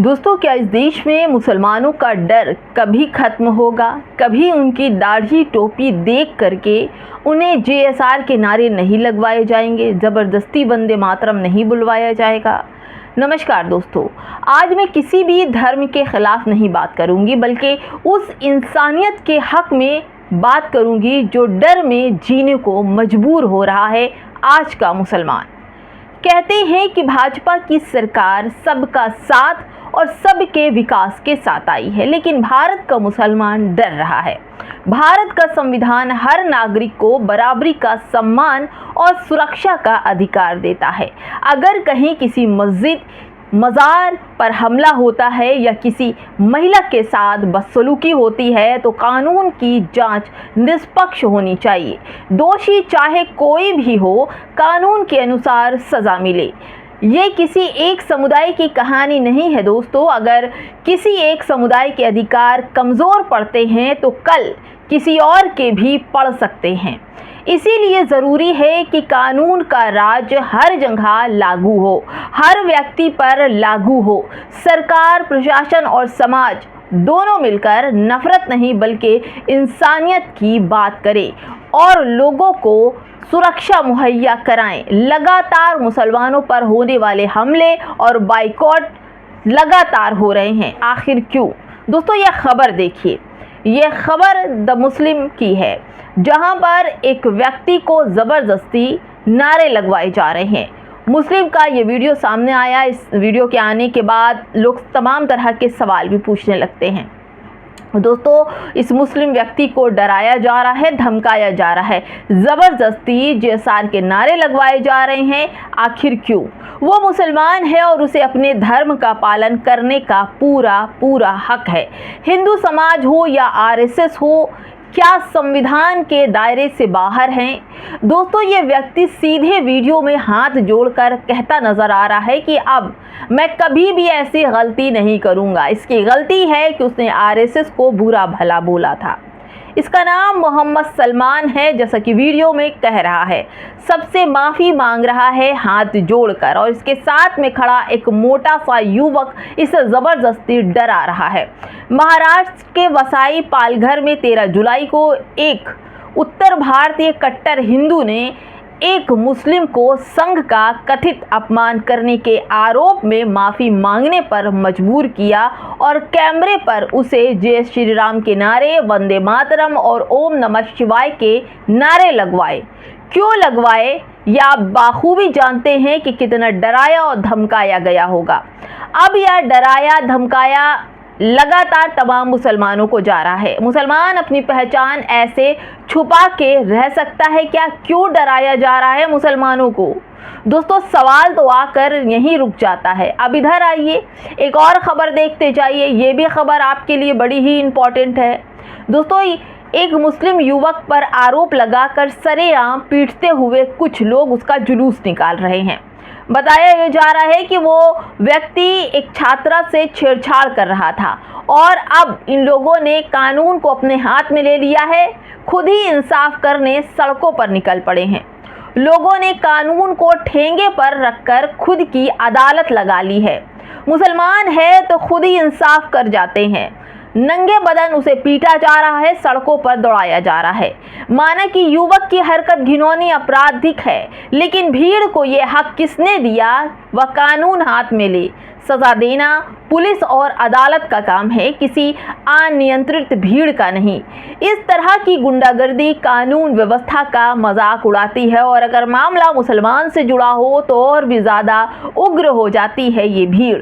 दोस्तों, क्या इस देश में मुसलमानों का डर कभी ख़त्म होगा? कभी उनकी दाढ़ी टोपी देख करके उन्हें जेएसआर के नारे नहीं लगवाए जाएंगे? ज़बरदस्ती वंदे मातरम नहीं बुलवाया जाएगा? नमस्कार दोस्तों, आज मैं किसी भी धर्म के ख़िलाफ़ नहीं बात करूंगी, बल्कि उस इंसानियत के हक़ में बात करूंगी जो डर में जीने को मजबूर हो रहा है आज का मुसलमान। कहते हैं कि भाजपा की सरकार सबका साथ और सबके विकास के साथ आई है, लेकिन भारत का मुसलमान डर रहा है। भारत का संविधान हर नागरिक को बराबरी का सम्मान और सुरक्षा का अधिकार देता है। अगर कहीं किसी मस्जिद मज़ार पर हमला होता है या किसी महिला के साथ बदसलूकी होती है तो कानून की जांच निष्पक्ष होनी चाहिए। दोषी चाहे कोई भी हो, कानून के अनुसार सज़ा मिले। ये किसी एक समुदाय की कहानी नहीं है दोस्तों। अगर किसी एक समुदाय के अधिकार कमज़ोर पड़ते हैं तो कल किसी और के भी पड़ सकते हैं। इसीलिए ज़रूरी है कि कानून का राज हर जगह लागू हो, हर व्यक्ति पर लागू हो। सरकार, प्रशासन और समाज दोनों मिलकर नफ़रत नहीं बल्कि इंसानियत की बात करें और लोगों को सुरक्षा मुहैया कराएं। लगातार मुसलमानों पर होने वाले हमले और बाइकॉट लगातार हो रहे हैं, आखिर क्यों? दोस्तों, यह खबर देखिए। यह खबर द मुस्लिम की है, जहां पर एक व्यक्ति को ज़बरदस्ती नारे लगवाए जा रहे हैं। मुस्लिम का ये वीडियो सामने आया। इस वीडियो के आने के बाद लोग तमाम तरह के सवाल भी पूछने लगते हैं। दोस्तों, इस मुस्लिम व्यक्ति को डराया जा रहा है, धमकाया जा रहा है, ज़बरदस्ती जेएसआर के नारे लगवाए जा रहे हैं। आखिर क्यों? वो मुसलमान है और उसे अपने धर्म का पालन करने का पूरा हक है। हिंदू समाज हो या आरएसएस हो, क्या संविधान के दायरे से बाहर हैं? दोस्तों, ये व्यक्ति सीधे वीडियो में हाथ जोड़कर कहता नजर आ रहा है कि अब मैं कभी भी ऐसी गलती नहीं करूंगा। इसकी गलती है कि उसने आरएसएस को बुरा भला बोला था। इसका नाम मोहम्मद सलमान है, जैसा कि वीडियो में कह रहा है। सबसे माफ़ी मांग रहा है हाथ जोड़कर, और इसके साथ में खड़ा एक मोटा सा युवक इसे ज़बरदस्ती डरा रहा है। महाराष्ट्र के वसाई पालघर में 13 जुलाई को एक उत्तर भारतीय कट्टर हिंदू ने एक मुस्लिम को संघ का कथित अपमान करने के आरोप में माफ़ी मांगने पर मजबूर किया और कैमरे पर उसे जय श्री राम के नारे, वंदे मातरम और ओम नमः शिवाय के नारे लगवाए। क्यों लगवाए, या आप बाखूबी जानते हैं कि कितना डराया और धमकाया गया होगा। अब यह डराया धमकाया लगातार तमाम मुसलमानों को जा रहा है। मुसलमान अपनी पहचान ऐसे छुपा के रह सकता है क्या? क्यों डराया जा रहा है मुसलमानों को? दोस्तों, सवाल तो आकर यहीं रुक जाता है। अब इधर आइए, एक और खबर देखते जाइए। ये भी खबर आपके लिए बड़ी ही इम्पोर्टेंट है। दोस्तों, एक मुस्लिम युवक पर आरोप लगाकर सरेआम पीटते हुए कुछ लोग उसका जुलूस निकाल रहे हैं। बताया जा रहा है कि वो व्यक्ति एक छात्रा से छेड़छाड़ कर रहा था और अब इन लोगों ने कानून को अपने हाथ में ले लिया है। खुद ही इंसाफ करने सड़कों पर निकल पड़े हैं। लोगों ने कानून को ठेंगे पर रखकर खुद की अदालत लगा ली है। मुसलमान है तो खुद ही इंसाफ कर जाते हैं। नंगे बदन उसे पीटा जा रहा है, सड़कों पर दौड़ाया जा रहा है। माना कि युवक की हरकत घिनौनी आपराधिक है, लेकिन भीड़ को यह हक किसने दिया? वह कानून हाथ में ले सजा देना पुलिस और अदालत का काम है, किसी अनियंत्रित भीड़ का नहीं। इस तरह की गुंडागर्दी कानून व्यवस्था का मजाक उड़ाती है, और अगर मामला मुसलमान से जुड़ा हो तो और भी ज़्यादा उग्र हो जाती है ये भीड़।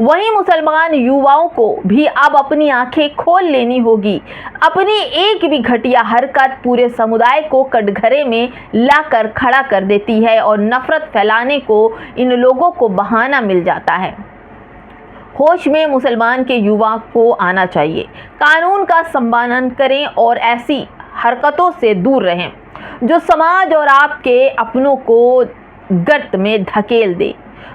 वहीं मुसलमान युवाओं को भी अब अपनी आंखें खोल लेनी होगी। अपनी एक भी घटिया हरकत पूरे समुदाय को कटघरे में लाकर खड़ा कर देती है और नफरत फैलाने को इन लोगों को बहाना मिल जाता है। होश में मुसलमान के युवा को आना चाहिए। कानून का सम्मान करें और ऐसी हरकतों से दूर रहें जो समाज और आपके अपनों को गर्त में धकेल दे।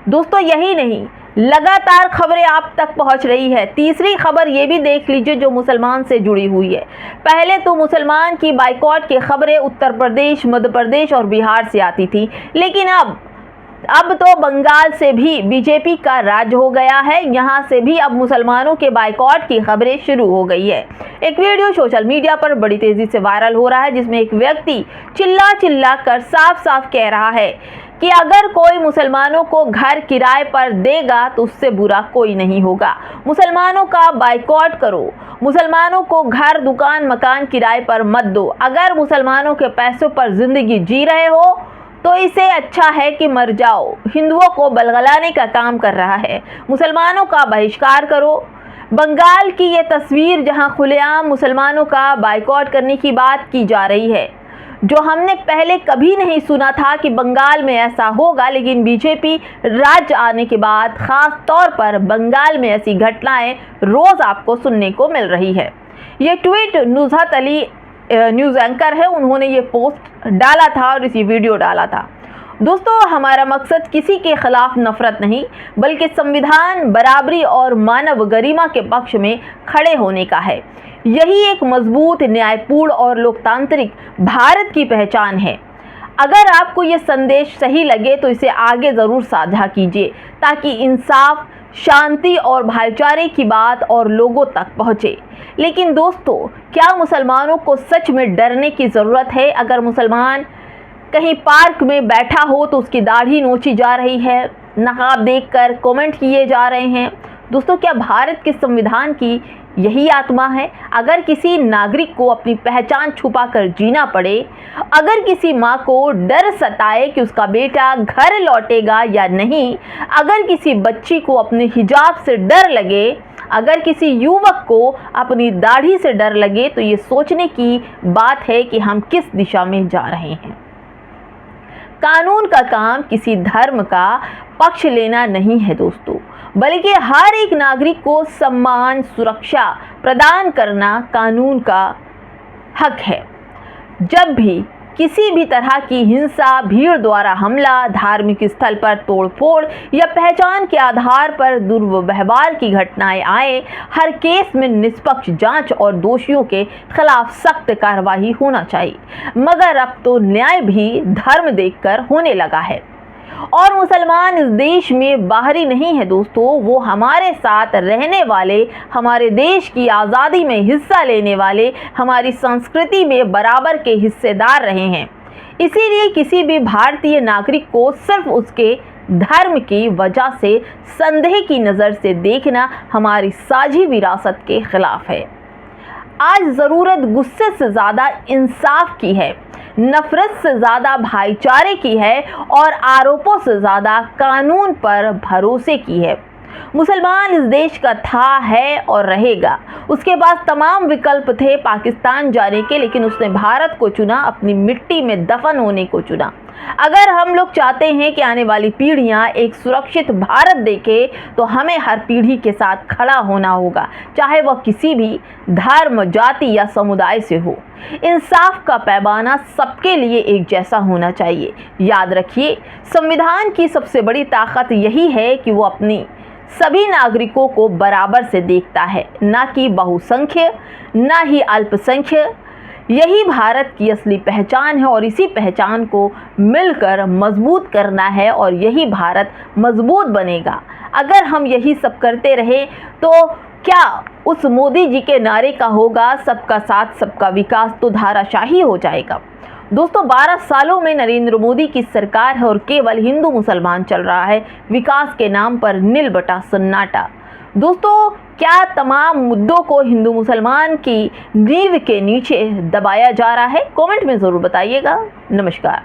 दोस्तों, यही नहीं, लगातार खबरें आप तक पहुंच रही है। तीसरी खबर ये भी देख लीजिए जो मुसलमान से जुड़ी हुई है। पहले तो मुसलमान की बाइकॉट की खबरें उत्तर प्रदेश, मध्य प्रदेश और बिहार से आती थी, लेकिन अब अब तो बंगाल से भी बीजेपी का राज हो गया है। यहाँ से भी अब मुसलमानों के बाइकॉट की खबरें शुरू हो गई है। एक वीडियो सोशल मीडिया पर बड़ी तेजी से वायरल हो रहा है, जिसमें एक व्यक्ति चिल्ला चिल्ला कर साफ साफ कह रहा है कि अगर कोई मुसलमानों को घर किराए पर देगा तो उससे बुरा कोई नहीं होगा। मुसलमानों का बाइकॉट करो, मुसलमानों को घर, दुकान, मकान किराए पर मत दो। अगर मुसलमानों के पैसों पर जिंदगी जी रहे हो तो इसे अच्छा है कि मर जाओ। हिंदुओं को बलगलाने का काम कर रहा है। मुसलमानों का बहिष्कार करो। बंगाल की ये तस्वीर जहां खुलेआम मुसलमानों का बाइकॉट करने की बात की जा रही है, जो हमने पहले कभी नहीं सुना था कि बंगाल में ऐसा होगा, लेकिन बीजेपी राज्य आने के बाद खास तौर पर बंगाल में ऐसी घटनाएं रोज आपको सुनने को मिल रही है। ये tweet Nuzhat Ali news anchor है, उन्होंने ये पोस्ट डाला था और इसी वीडियो डाला था। दोस्तों, हमारा मकसद किसी के खिलाफ नफरत नहीं, बल्कि संविधान, बराबरी और मानव गरिमा के पक्ष में खड़े होने का है। यही एक मजबूत, न्यायपूर्ण और लोकतांत्रिक भारत की पहचान है। अगर आपको ये संदेश सही लगे तो इसे आगे ज़रूर साझा कीजिए, ताकि इंसाफ, शांति और भाईचारे की बात और लोगों तक पहुँचे। लेकिन दोस्तों, क्या मुसलमानों को सच में डरने की ज़रूरत है? अगर मुसलमान कहीं पार्क में बैठा हो तो उसकी दाढ़ी नोची जा रही है, नकाब देखकर कमेंट किए जा रहे हैं। दोस्तों, क्या भारत के संविधान की यही आत्मा है? अगर किसी नागरिक को अपनी पहचान छुपाकर जीना पड़े, अगर किसी माँ को डर सताए कि उसका बेटा घर लौटेगा या नहीं, अगर किसी बच्ची को अपने हिजाब से डर लगे, अगर किसी युवक को अपनी दाढ़ी से डर लगे, तो ये सोचने की बात है कि हम किस दिशा में जा रहे हैं। कानून का काम किसी धर्म का पक्ष लेना नहीं है दोस्तों, बल्कि हर एक नागरिक को सम्मान, सुरक्षा प्रदान करना कानून का हक है। जब भी किसी भी तरह की हिंसा, भीड़ द्वारा हमला, धार्मिक स्थल पर तोड़फोड़ या पहचान के आधार पर दुर्व्यवहार की घटनाएं आए, हर केस में निष्पक्ष जांच और दोषियों के खिलाफ सख्त कार्रवाई होना चाहिए। मगर अब तो न्याय भी धर्म देखकर होने लगा है। और मुसलमान इस देश में बाहरी नहीं है दोस्तों, वो हमारे साथ रहने वाले, हमारे देश की आज़ादी में हिस्सा लेने वाले, हमारी संस्कृति में बराबर के हिस्सेदार रहे हैं। इसीलिए किसी भी भारतीय नागरिक को सिर्फ उसके धर्म की वजह से संदेह की नज़र से देखना हमारी साझी विरासत के खिलाफ है। आज ज़रूरत गुस्से से ज़्यादा इंसाफ की है, नफरत से ज़्यादा भाईचारे की है और आरोपों से ज़्यादा कानून पर भरोसे की है। मुसलमान इस देश का था, है और रहेगा। उसके पास तमाम विकल्प थे पाकिस्तान जाने के, लेकिन उसने भारत को चुना, अपनी मिट्टी में दफन होने को चुना। अगर हम लोग चाहते हैं कि आने वाली पीढ़ियां एक सुरक्षित भारत देखें, तो हमें हर पीढ़ी के साथ खड़ा होना होगा, चाहे वह किसी भी धर्म, जाति या समुदाय से हो। इंसाफ का पैमाना सबके लिए एक जैसा होना चाहिए। याद रखिए, संविधान की सबसे बड़ी ताकत यही है कि वो अपनी सभी नागरिकों को बराबर से देखता है, ना कि बहुसंख्यक, ना ही अल्पसंख्यक। यही भारत की असली पहचान है और इसी पहचान को मिलकर मजबूत करना है और यही भारत मजबूत बनेगा। अगर हम यही सब करते रहे तो क्या उस मोदी जी के नारे का होगा, सबका साथ सबका विकास, तो धाराशाही हो जाएगा। दोस्तों, 12 सालों में नरेंद्र मोदी की सरकार है और केवल हिंदू मुसलमान चल रहा है। विकास के नाम पर नील बटा सन्नाटा। दोस्तों, क्या तमाम मुद्दों को हिंदू मुसलमान की नींव के नीचे दबाया जा रहा है? कमेंट में ज़रूर बताइएगा। नमस्कार।